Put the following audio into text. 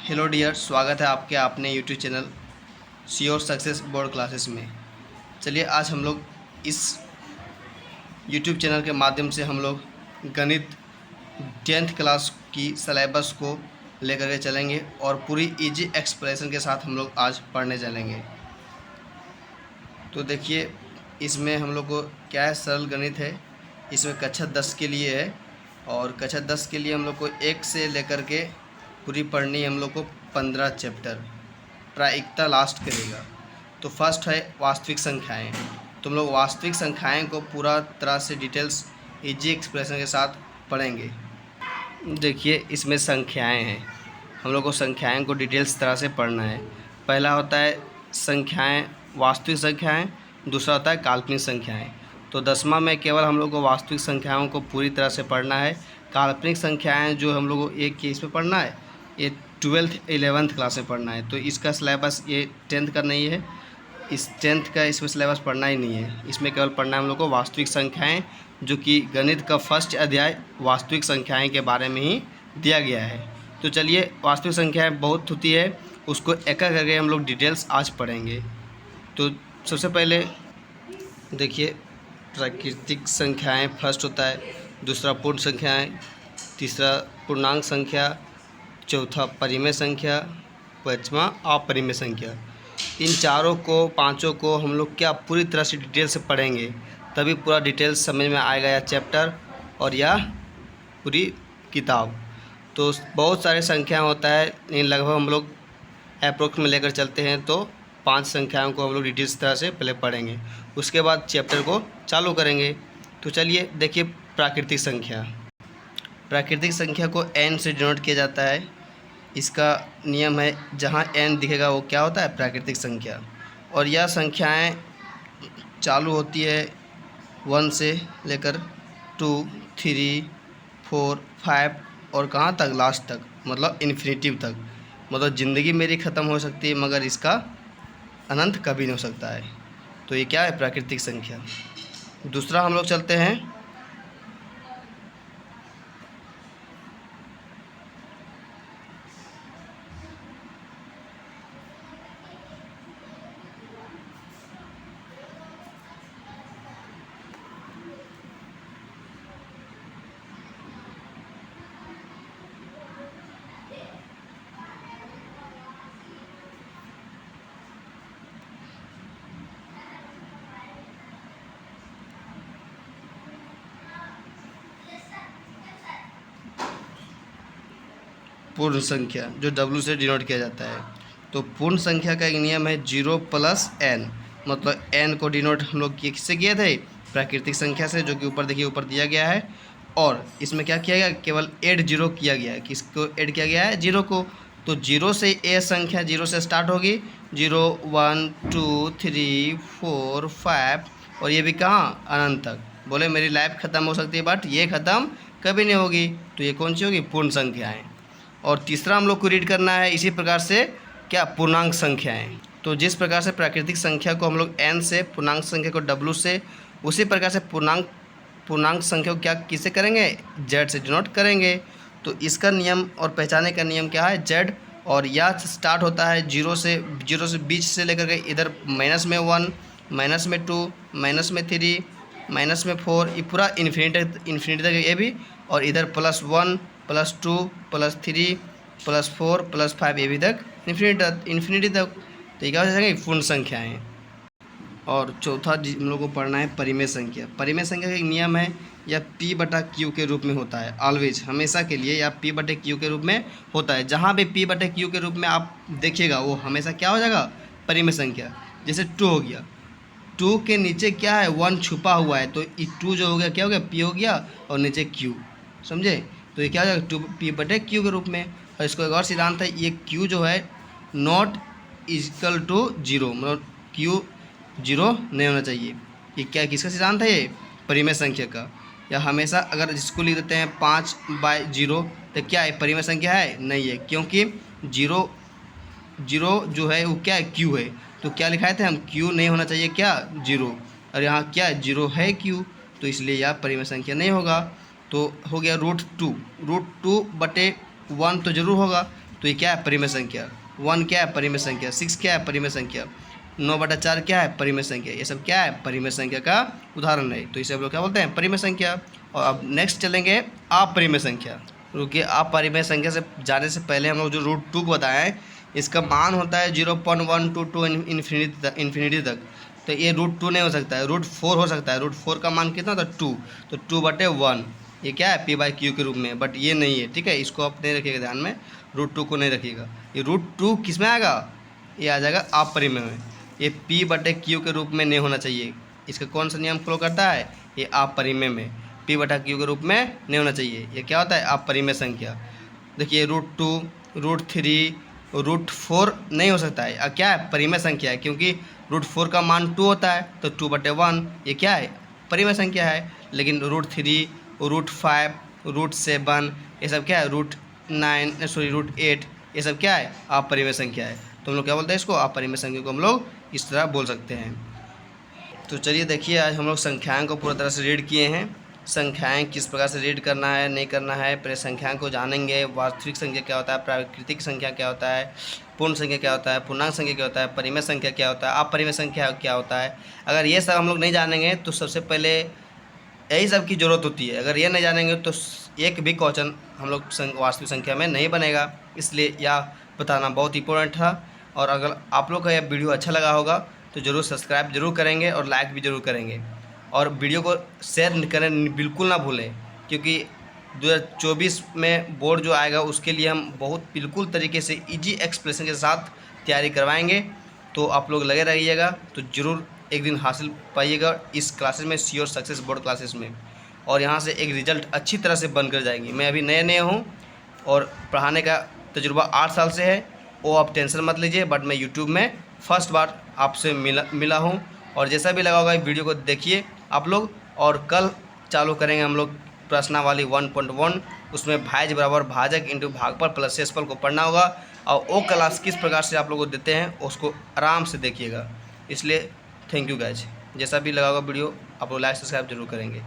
Hello dear, स्वागत है आपके अपने YouTube channel sure success board classes में। चलिए आज हम लोग इस यूट्यूब चैनल के माध्यम से हम लोग गणित 10th क्लास की सिलेबस को लेकर के चलेंगे और पूरी इजी एक्सप्रेशन के साथ हम लोग आज पढ़ने चलेंगे। तो देखिए इसमें हम लोग को क्या है, सरल गणित है। इसमें कक्षा 10 के लिए है और कक्षा 10 के लिए हम लोग को 1 से लेकर के पूरी पढ़नी है। हम लोग को 15 चैप्टर, प्रायिकता लास्ट करेगा। तो फर्स्ट है वास्तविक संख्याएं। तो हम लोग वास्तविक संख्याएं को पूरा तरह से डिटेल्स इजी एक्सप्रेशन के साथ पढ़ेंगे। देखिए इसमें संख्याएं हैं, हम लोग को संख्याएं को डिटेल्स तरह से पढ़ना है। पहला होता है संख्याएं, वास्तविक संख्याएं। दूसरा होता है काल्पनिक संख्याएं। तो 10वां में केवल हम लोग को वास्तविक संख्याओं को पूरी तरह से पढ़ना है। काल्पनिक संख्याएं जो हम लोग को एक केस में पढ़ना है, ये 12th 11th क्लास में पढ़ना है। तो इसका सिलेबस ये 10th का नहीं है, इस 10th का इसमें सिलेबस पढ़ना ही नहीं है। इसमें केवल पढ़ना है हम लोग को वास्तविक संख्याएं, जो कि गणित का फर्स्ट अध्याय वास्तविक संख्याएं के बारे में ही दिया गया है। तो चलिए वास्तविक संख्याएं बहुत होती है, उसको एक एक करके हम लोग डिटेल्स आज पढ़ेंगे। तो सबसे पहले देखिए प्राकृतिक संख्याएं फर्स्ट होता है, दूसरा पूर्ण संख्याएं, तीसरा पूर्णांक संख्या, चौथा परिमेय संख्या, पाँचवा अपरिमेय संख्या। इन चारों को, पांचों को हम लोग क्या पूरी तरह से डिटेल से पढ़ेंगे, तभी पूरा डिटेल्स समझ में आएगा यह चैप्टर और यह पूरी किताब। तो बहुत सारे संख्या होता है, लेकिन लगभग हम लोग अप्रोक्स में लेकर चलते हैं। तो 5 संख्याओं को हम लोग डिटेल्स तरह से पहले पढ़ेंगे, उसके बाद चैप्टर को चालू करेंगे। तो चलिए देखिए प्राकृतिक संख्या। प्राकृतिक संख्या को n से डिनोट किया जाता है। इसका नियम है, जहाँ n दिखेगा वो क्या होता है, प्राकृतिक संख्या। और यह संख्याएं चालू होती है 1 से लेकर 2, 3, 4, 5 और कहाँ तक, लास्ट तक, मतलब इन्फिनिटिव तक। मतलब ज़िंदगी मेरी ख़त्म हो सकती है मगर इसका अनंत कभी नहीं हो सकता है। तो ये क्या है, प्राकृतिक संख्या। दूसरा हम लोग चलते हैं पूर्ण संख्या, जो W से डिनोट किया जाता है। तो पूर्ण संख्या का एक नियम है 0 + n, मतलब n को डिनोट हम लोग किससे किए थे, प्राकृतिक संख्या से, जो कि ऊपर देखिए ऊपर दिया गया है। और इसमें क्या किया गया, केवल ऐड 0 किया गया है। किसको ऐड किया गया है, 0 को। तो 0 से ए संख्या 0 से स्टार्ट होगी, 0, 1, 2, 3, 4, 5 और ये भी कहाँ, अनंत तक। बोले मेरी लाइफ ख़त्म हो सकती है बट ये ख़त्म कभी नहीं होगी। तो ये कौन सी होगी, पूर्ण संख्याएँ। और तीसरा हम लोग को रीड करना है इसी प्रकार से, क्या, पूर्णांक संख्याएं। तो जिस प्रकार से प्राकृतिक संख्या को हम लोग n से, पूर्णांक संख्या को w से, उसी प्रकार से पूर्णांक संख्या को क्या, किससे करेंगे, z से डिनोट करेंगे। तो इसका नियम और पहचाने का नियम क्या है, z। और यह स्टार्ट होता है 0 से बीच से लेकर के इधर -1, -2, -3, -4, ये पूरा इन्फिनिटी तक ये भी। और इधर +1, +2, +3, +4, +5 ये भी तक इन्फिनिटी तक। तो ये क्या हो जाएगा, पूर्ण संख्याएँ। और चौथा हम लोग को पढ़ना है परिमेय संख्या। परिमेय संख्या का एक नियम है, यह P/Q के रूप में होता है, ऑलवेज, हमेशा के लिए यह P/Q के रूप में होता है। जहाँ भी P/Q के रूप में आप देखिएगा वो हमेशा क्या हो जाएगा, परिमेय संख्या। जैसे 2 हो गया, 2 के नीचे क्या है, 1 छुपा हुआ है, तो ये 2 जो हो गया क्या हो गया, P हो गया और नीचे Q, समझे। तो ये क्या हो जाएगा, 2P/Q के रूप में। और इसको एक और सिद्धांत है, ये Q जो है नॉट इक्वल टू 0, मतलब Q 0 नहीं होना चाहिए। ये क्या, किसका सिद्धांत है, ये परिमेय संख्या का। या हमेशा अगर इसको लिख देते हैं 5/0 तो क्या है, परिमेय संख्या है, नहीं है, क्योंकि 0 जो है वो क्या है, Q है। तो क्या लिखाए थे हम, Q नहीं होना चाहिए, क्या, 0। और यहाँ क्या है, 0 है Q, तो इसलिए यह परिमेय संख्या नहीं होगा। तो हो गया √2 √2/1 तो ज़रूर होगा, तो ये क्या है? परिमेय संख्या। 1 क्या है? परिमेय संख्या। 6 क्या है? परिमेय संख्या। 9/4 क्या है? परिमेय संख्या। ये सब क्या है? परिमेय संख्या का उदाहरण है। तो इसे हम लोग क्या बोलते हैं? परिमेय संख्या। और अब नेक्स्ट चलेंगे अपरिमेय संख्या। रुकिए, अपरिमेय संख्या से जाने से पहले हम लोग जो √2 को बताए हैं, इसका मान होता है 0.122 इन्फिनिटी तक। तो ये √2 नहीं हो सकता है, √4 हो सकता है। √4 का मान कितना होता है? 2। तो 2/1 ये क्या है? p/q के रूप में, बट ये नहीं है, ठीक है। इसको आप नहीं रखिएगा ध्यान में, √2 को नहीं रखिएगा। ये √2 किस में आएगा? ये आ जाएगा अपरिमेय में। ये p/q के रूप में नहीं होना चाहिए। इसका कौन सा नियम फॉलो करता है? ये अपरिमेय में p/q के रूप में नहीं होना चाहिए। ये क्या होता है? अपरिमेय संख्या। देखिए √2, √3, √4 नहीं हो सकता है। क्या है? परिमेय संख्या है, क्योंकि √4 का मान 2 होता है, तो 2/1 ये क्या है? परिमेय संख्या है। लेकिन √3, √5, √7 ये सब क्या है? √8 ये सब क्या है? अपरिमेय संख्या है। तो हम लोग क्या बोलते हैं इसको? अपरिमेय संख्या को हम लोग इस तरह बोल सकते हैं। तो चलिए देखिए, आज हम लोग संख्याओं को पूरी तरह से रीड किए हैं। संख्याएं किस प्रकार से रीड करना है, नहीं करना है, पहले संख्याओं को जानेंगे। वास्तविक संख्या क्या होता है, प्राकृतिक संख्या क्या होता है, पूर्ण संख्या क्या होता है, पूर्णांक संख्या क्या होता है, परिमेय संख्या क्या होता है, अपरिमेय संख्या क्या होता है। अगर ये सब हम लोग नहीं जानेंगे तो सबसे पहले यही सब की ज़रूरत होती है। अगर ये नहीं जानेंगे तो एक भी क्वेश्चन हम लोग वास्तविक संख्या में नहीं बनेगा। इसलिए यह बताना बहुत इंपॉर्टेंट था। और अगर आप लोग का यह वीडियो अच्छा लगा होगा तो ज़रूर सब्सक्राइब जरूर करेंगे और लाइक भी ज़रूर करेंगे। और वीडियो को शेयर करें बिल्कुल ना भूलें, क्योंकि 2024 में बोर्ड जो आएगा उसके लिए हम बहुत बिल्कुल तरीके से इजी एक्सप्लेनेशन के साथ तैयारी करवाएंगे। तो आप लोग लगे रहिएगा, तो ज़रूर एक दिन हासिल पाइएगा इस क्लासेस में, श्योर सक्सेस बोर्ड क्लासेस में। और यहाँ से एक रिज़ल्ट अच्छी तरह से बनकर जाएंगी। मैं अभी नए हूँ और पढ़ाने का तजुर्बा 8 साल से है, वो आप टेंशन मत लीजिए। बट मैं यूट्यूब में फर्स्ट बार आपसे मिला हूँ। और जैसा भी लगा होगा वीडियो को देखिए आप लोग। और कल चालू करेंगे हम लोग प्रश्नावली 1.1। उसमें भाज्य बराबर भाजक इंटू भागफल प्लस शेषफल को पढ़ना होगा। और वो क्लास किस प्रकार से आप लोग को देते हैं उसको आराम से देखिएगा। इसलिए थैंक यू गाइज। जैसा भी लगा होगा वीडियो आप लोग लाइक सब्सक्राइब जरूर करेंगे।